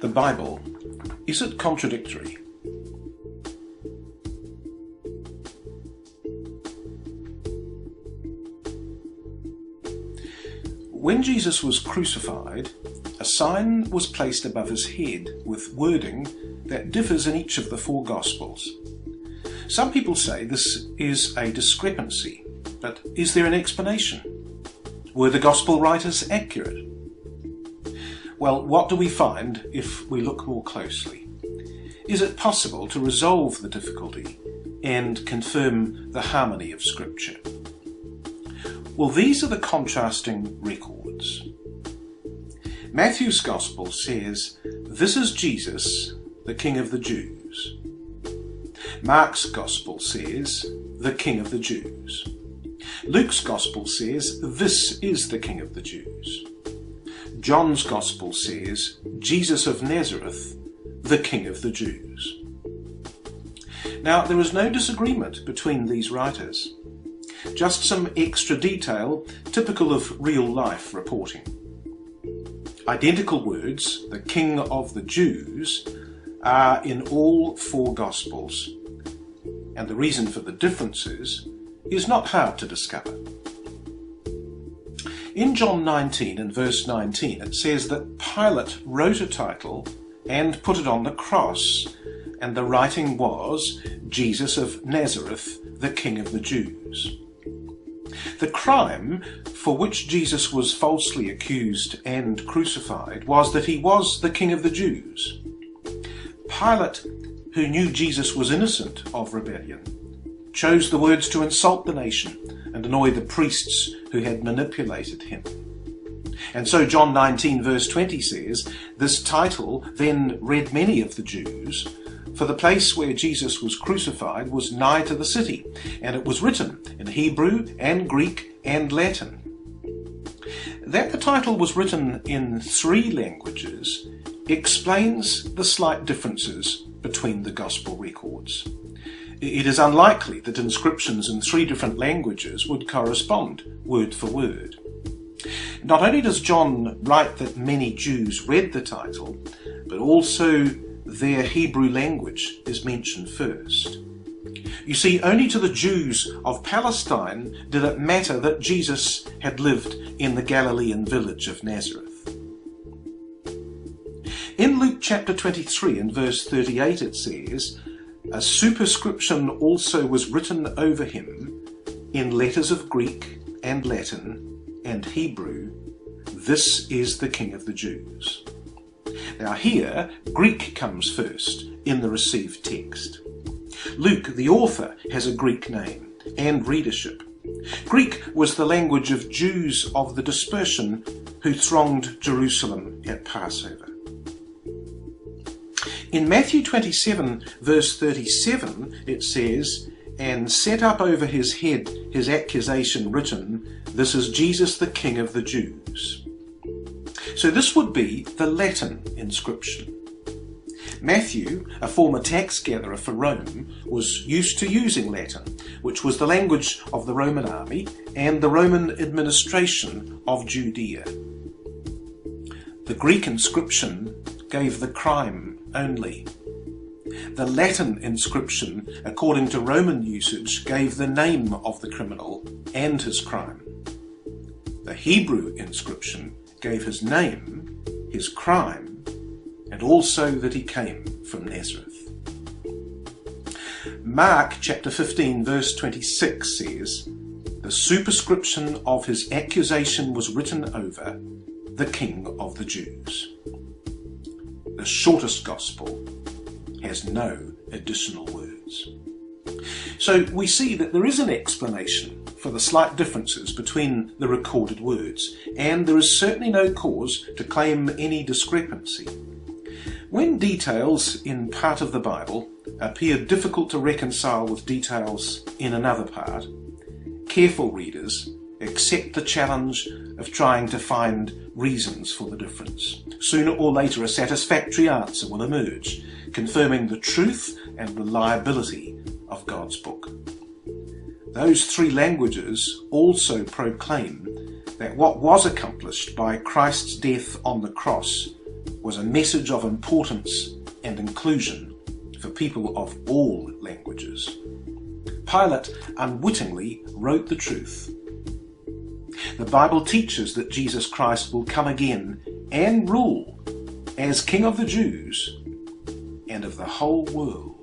The Bible, is it contradictory? When Jesus was crucified, a sign was placed above his head with wording that differs in each of the four Gospels. Some people say this is a discrepancy, but is there an explanation? Were the Gospel writers accurate? Well, what do we find if we look more closely? Is it possible to resolve the difficulty and confirm the harmony of Scripture? Well, these are the contrasting records. Matthew's Gospel says, "This is Jesus, the King of the Jews." Mark's Gospel says, "The King of the Jews." Luke's Gospel says, "This is the King of the Jews." John's Gospel says, "Jesus of Nazareth, the King of the Jews." Now, there is no disagreement between these writers, just some extra detail typical of real-life reporting. Identical words, "the King of the Jews," are in all four Gospels, and the reason for the differences is not hard to discover. In John 19 and verse 19 it says that Pilate wrote a title and put it on the cross, and the writing was, "Jesus of Nazareth, the King of the Jews." The crime for which Jesus was falsely accused and crucified was that he was the King of the Jews. Pilate, who knew Jesus was innocent of rebellion, chose the words to insult the nation and annoy the priests who had manipulated him. And so John 19 verse 20 says, "This title then read many of the Jews, for the place where Jesus was crucified was nigh to the city, and it was written in Hebrew and Greek and Latin." That the title was written in 3 languages explains the slight differences between the Gospel records. It is unlikely that inscriptions in 3 different languages would correspond word for word. Not only does John write that many Jews read the title, but also their Hebrew language is mentioned first. You see, only to the Jews of Palestine did it matter that Jesus had lived in the Galilean village of Nazareth. In Luke chapter 23 and verse 38 it says, "A superscription also was written over him in letters of Greek and Latin and Hebrew, 'This is the King of the Jews.'" Now here, Greek comes first in the received text. Luke, the author, has a Greek name and readership. Greek was the language of Jews of the dispersion who thronged Jerusalem at Passover. In Matthew 27 verse 37 it says, "And set up over his head his accusation written, 'This is Jesus the King of the Jews.'" So this would be the Latin inscription. Matthew, a former tax gatherer for Rome, was used to using Latin, which was the language of the Roman army and the Roman administration of Judea. The Greek inscription gave the crime only. The Latin inscription, according to Roman usage, gave the name of the criminal and his crime. The Hebrew inscription gave his name, his crime, and also that he came from Nazareth. Mark chapter 15 verse 26 says, "The superscription of his accusation was written over, 'The King of the Jews.'" The shortest Gospel has no additional words. So we see that there is an explanation for the slight differences between the recorded words, and there is certainly no cause to claim any discrepancy. When details in part of the Bible appear difficult to reconcile with details in another part, careful readers accept the challenge of trying to find reasons for the difference. Sooner or later a satisfactory answer will emerge, confirming the truth and reliability of God's book. Those 3 languages also proclaim that what was accomplished by Christ's death on the cross was a message of importance and inclusion for people of all languages. Pilate unwittingly wrote the truth. The Bible teaches that Jesus Christ will come again and rule as King of the Jews and of the whole world.